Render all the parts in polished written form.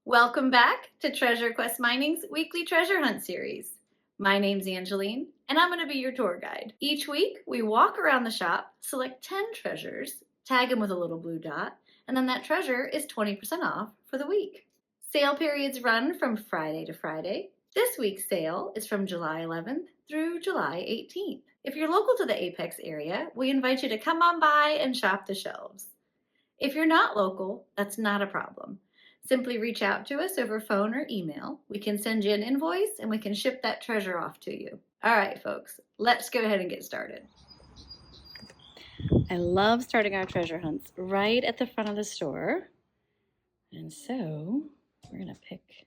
Welcome back to Treasure Quest Mining's weekly treasure hunt series. My name's Angeline, and I'm going to be your tour guide. Each week, we walk around the shop, select 10 treasures, tag them with a little blue dot, and then that treasure is 20% off for the week. Sale periods run from Friday to Friday. This week's sale is from July 11th through July 18th. If you're local to the Apex area, we invite you to come on by and shop the shelves. If you're not local, that's not a problem. Simply reach out to us over phone or email. We can send you an invoice and we can ship that treasure off to you. All right, folks, let's go ahead and get started. I love starting our treasure hunts right at the front of the store. And so we're going to pick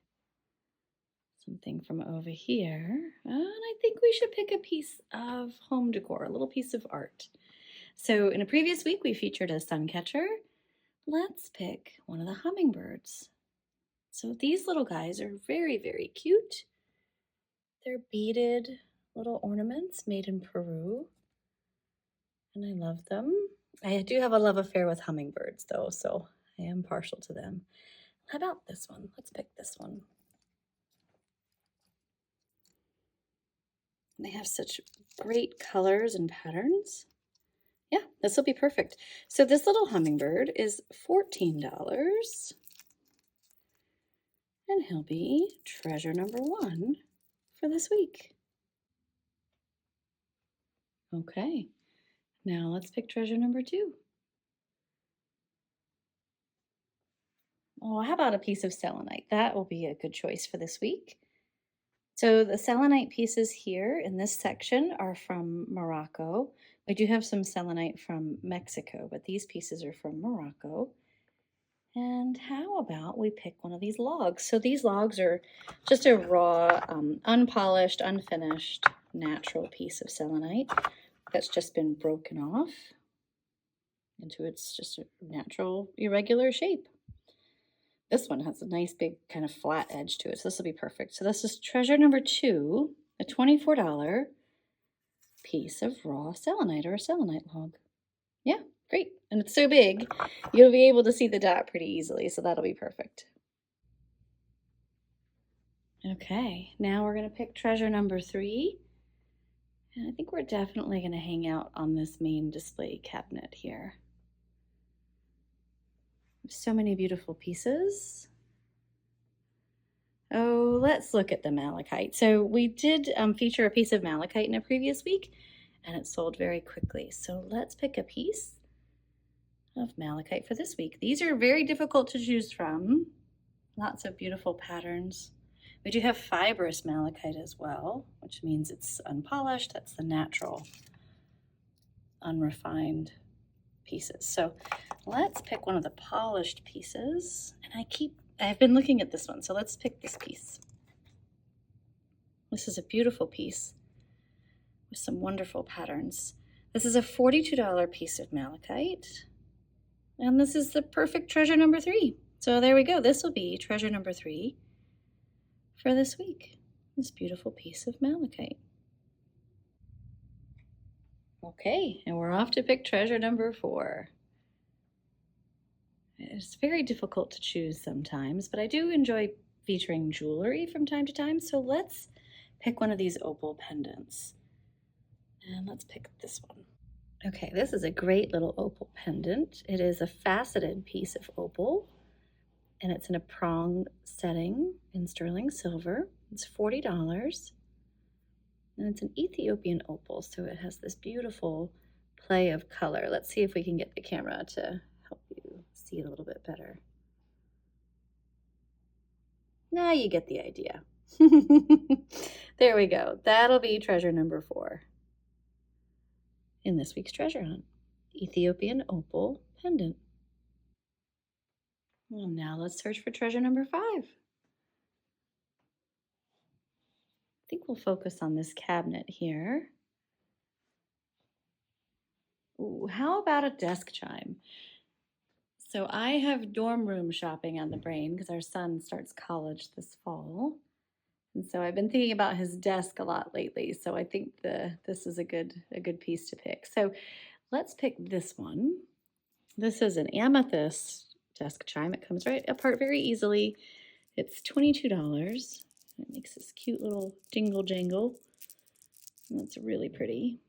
something from over here. And I think we should pick a piece of home decor, a little piece of art. So in a previous week, we featured a sun catcher. Let's pick one of the hummingbirds. So these little guys are very, very cute. They're beaded little ornaments made in Peru. And I love them. I do have a love affair with hummingbirds though, so I am partial to them. How about this one? Let's pick this one. They have such great colors and patterns. Yeah, this will be perfect. So this little hummingbird is $14. And he'll be treasure number 1 for this week. Okay, now let's pick treasure number 2. Oh, how about a piece of selenite? That will be a good choice for this week. So the selenite pieces here in this section are from Morocco. We do have some selenite from Mexico, but these pieces are from Morocco. And how about we pick one of these logs? So these logs are just a raw, unpolished, unfinished, natural piece of selenite that's just been broken off into its just a natural, irregular shape. This one has a nice big kind of flat edge to it, so this will be perfect. So this is treasure number 2, a $24 piece of raw selenite or a selenite log. Yeah, great. And it's so big, you'll be able to see the dot pretty easily, so that'll be perfect. Okay, now we're going to pick treasure number 3. And I think we're definitely going to hang out on this main display cabinet here. So many beautiful pieces. Oh, let's look at the malachite. So we did feature a piece of malachite in a previous week, and it sold very quickly. So let's pick a piece of malachite for this week. These are very difficult to choose from. Lots of beautiful patterns. We do have fibrous malachite as well, which means it's unpolished. That's the natural, unrefined pieces. So let's pick one of the polished pieces. And I've been looking at this one, so let's pick this piece. This is a beautiful piece with some wonderful patterns. This is a $42 piece of malachite. And this is the perfect treasure number 3. So there we go. This will be treasure number 3 for this week. This beautiful piece of malachite. Okay, and we're off to pick treasure number 4. It's very difficult to choose sometimes, but I do enjoy featuring jewelry from time to time. So let's pick one of these opal pendants. And let's pick this one. Okay, this is a great little opal pendant. It is a faceted piece of opal, and it's in a prong setting in sterling silver. It's $40, and it's an Ethiopian opal, so it has this beautiful play of color. Let's see if we can get the camera to help you see it a little bit better. Now you get the idea. There we go. That'll be treasure number 4 in this week's treasure hunt. Ethiopian opal pendant. Well, now let's search for treasure number 5. I think we'll focus on this cabinet here. Ooh, how about a desk chime? So I have dorm room shopping on the brain because our son starts college this fall. And so I've been thinking about his desk a lot lately. So I think this is a good piece to pick. So let's pick this one. This is an amethyst desk chime. It comes right apart very easily. It's $22. It makes this cute little jingle jangle. And that's really pretty.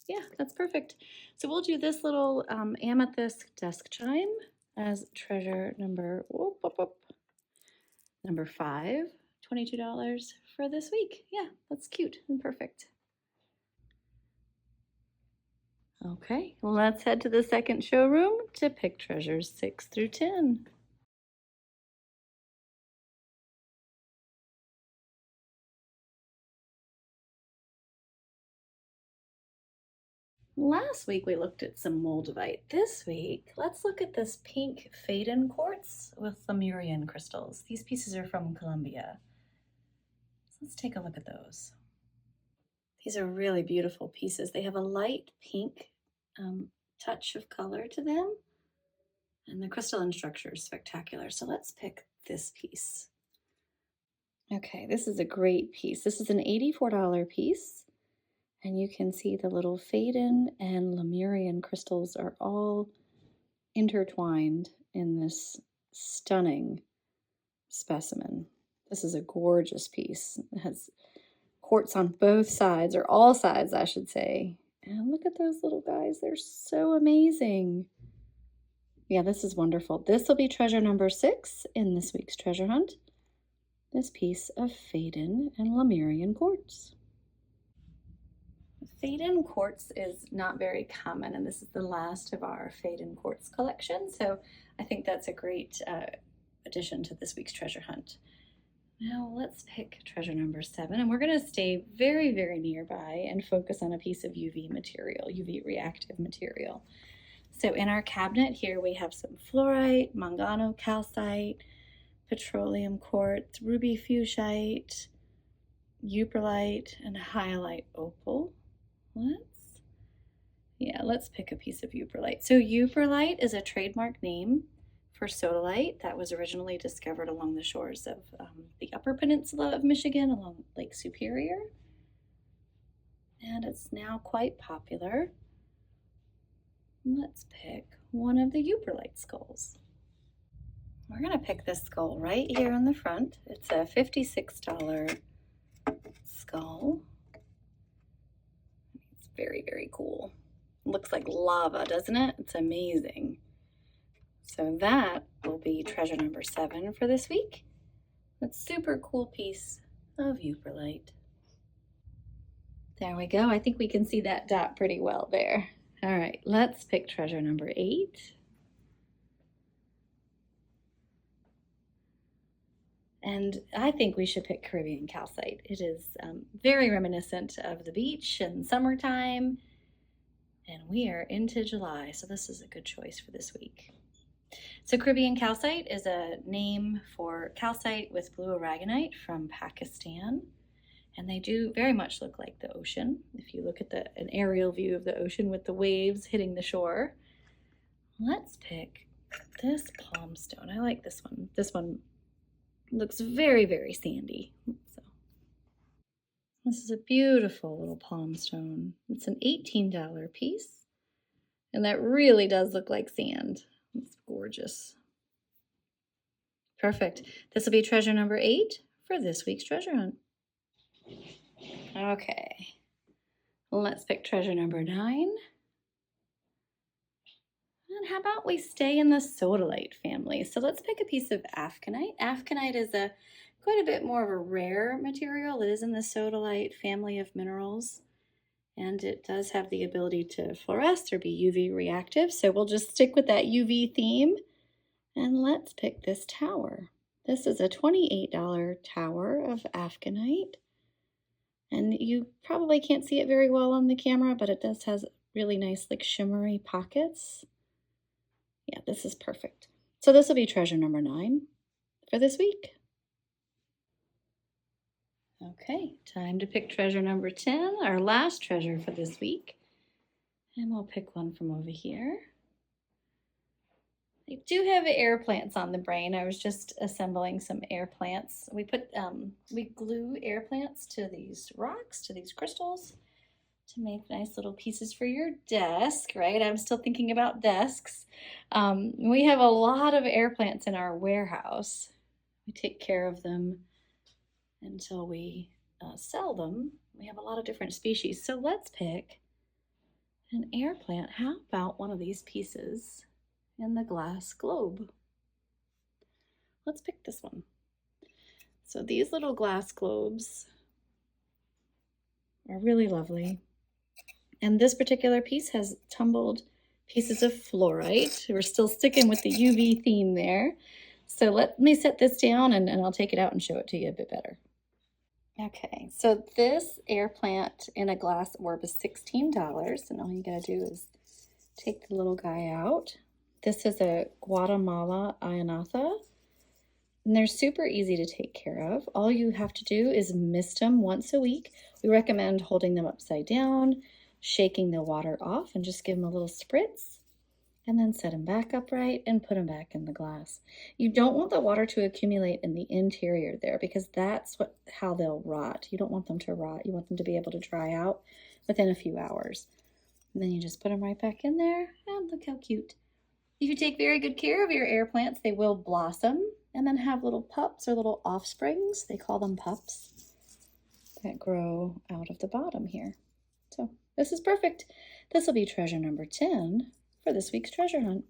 Yeah, that's perfect. So we'll do this little amethyst desk chime as treasure number, number 5, $22 for this week. Yeah, that's cute and perfect. Okay, well, let's head to the second showroom to pick treasures 6 through 10. Last week we looked at some moldavite. This week, let's look at this pink fade-in quartz with Lemurian crystals. These pieces are from Colombia. So let's take a look at those. These are really beautiful pieces. They have a light pink touch of color to them, and the crystalline structure is spectacular. So let's pick this piece. Okay, this is a great piece. This is an $84 piece, and you can see the little fade-in and Lemurian crystals are all intertwined in this stunning specimen. This is a gorgeous piece. It has quartz on both sides, or all sides, I should say. And look at those little guys. They're so amazing. Yeah, this is wonderful. This will be treasure number 6 in this week's treasure hunt. This piece of fade-in and Lemurian quartz. Fade-in quartz is not very common, and this is the last of our fade-in quartz collection, so I think that's a great addition to this week's treasure hunt. Now let's pick treasure number 7, and we're going to stay very, very nearby and focus on a piece of UV material, UV reactive material. So in our cabinet here we have some fluorite, mangano calcite, petroleum quartz, ruby fuchsite, euperlite, and hyalite opal. Let's pick a piece of euperlite. So euperlite is a trademark name for sodalite that was originally discovered along the shores of the Upper Peninsula of Michigan, along Lake Superior. And it's now quite popular. Let's pick one of the euperlite skulls. We're going to pick this skull right here in the front. It's a $56 skull. It's very, very cool. It looks like lava, doesn't it? It's amazing. So that will be treasure number 7 for this week. That's super cool piece of euperlite. There we go. I think we can see that dot pretty well there. All right, let's pick treasure number 8. And I think we should pick Caribbean calcite. It is very reminiscent of the beach and summertime. And we are into July, so this is a good choice for this week. So Caribbean calcite is a name for calcite with blue aragonite from Pakistan. And they do very much look like the ocean. If you look at an aerial view of the ocean with the waves hitting the shore. Let's pick this palm stone. I like this one. This one looks very, very sandy. So this is a beautiful little palm stone. It's an $18 piece. And that really does look like sand. It's gorgeous. Perfect. This will be treasure number 8 for this week's treasure hunt. Okay. Let's pick treasure number 9. And how about we stay in the sodalite family? So let's pick a piece of afghanite. Afghanite is quite a bit more of a rare material. It is in the sodalite family of minerals, and it does have the ability to fluoresce or be UV reactive. So we'll just stick with that UV theme, and let's pick this tower. This is a $28 tower of afghanite, and you probably can't see it very well on the camera, but it does have really nice like shimmery pockets. Yeah, this is perfect. So this will be treasure number 9 for this week. Okay, time to pick treasure number 10, our last treasure for this week. And we'll pick one from over here. I do have air plants on the brain. I was just assembling some air plants. We glue air plants to these rocks, to these crystals, to make nice little pieces for your desk, right? I'm still thinking about desks. We have a lot of air plants in our warehouse. We take care of them until we sell them. We have a lot of different species. So let's pick an air plant. How about one of these pieces in the glass globe? Let's pick this one. So these little glass globes are really lovely. And this particular piece has tumbled pieces of fluorite. We're still sticking with the UV theme there. So let me set this down and I'll take it out and show it to you a bit better. Okay, so this air plant in a glass orb is $16, and all you gotta do is take the little guy out. This is a Guatemala Ionatha, and they're super easy to take care of. All you have to do is mist them once a week. We recommend holding them upside down, shaking the water off, and just give them a little spritz, and then set them back upright and put them back in the glass. You don't want the water to accumulate in the interior there because that's how they'll rot. You don't want them to rot. You want them to be able to dry out within a few hours. And then you just put them right back in there, and look how cute. If you take very good care of your air plants, they will blossom and then have little pups or little offsprings. They call them pups that grow out of the bottom here. So this is perfect. This will be treasure number 10 for this week's treasure hunt.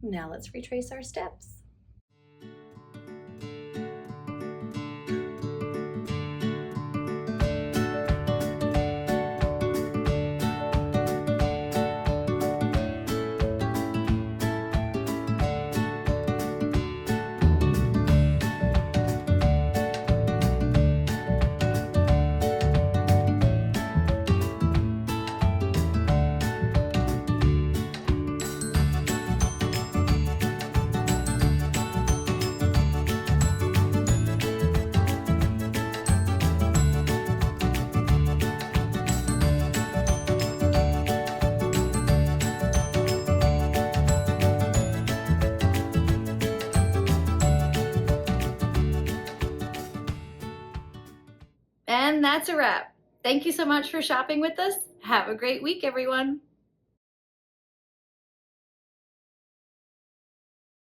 Now let's retrace our steps. And that's a wrap. Thank you so much for shopping with us. Have a great week, everyone.